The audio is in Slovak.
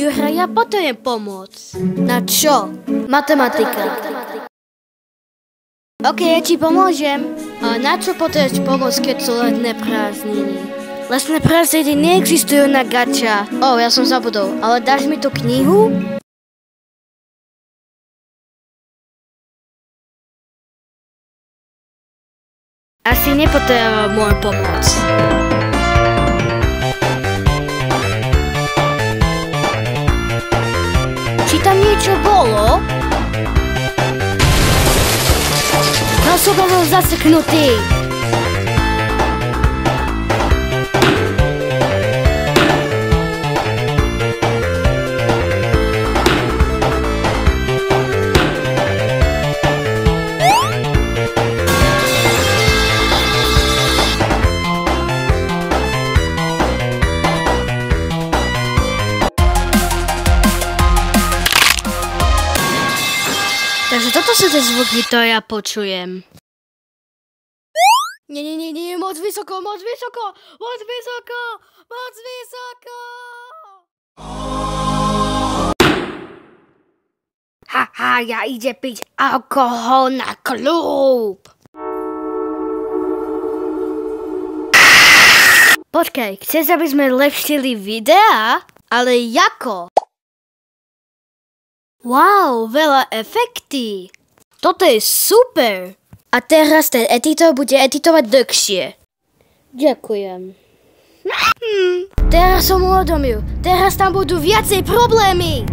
Jura, ja potrebujem pomoc. Na čo? Matematika. OK, ja ti pomôžem. A na čo potrebuješ pomoc, keď sú letné prázdniny? Lesné prázdniny neexistujú na gača. Ja som zabudol. Ale dáš mi tú knihu? Asi nepotreboval môj pomoc. Či tam niečo bolo? No som bol zaseknutý. Takže toto sú tie zvuky, ktoré ja počujem. Nie, moc vysoko. Haha, ja ide piť alkohol na klub. Počkaj, chceš, aby sme lepšili videa? Ale jako? Wow, veľa efektí. Toto je super. A teraz ten editor bude editovať dlhšie. Ďakujem. Teraz som uvedomil. Teraz tam budú viacej problémy.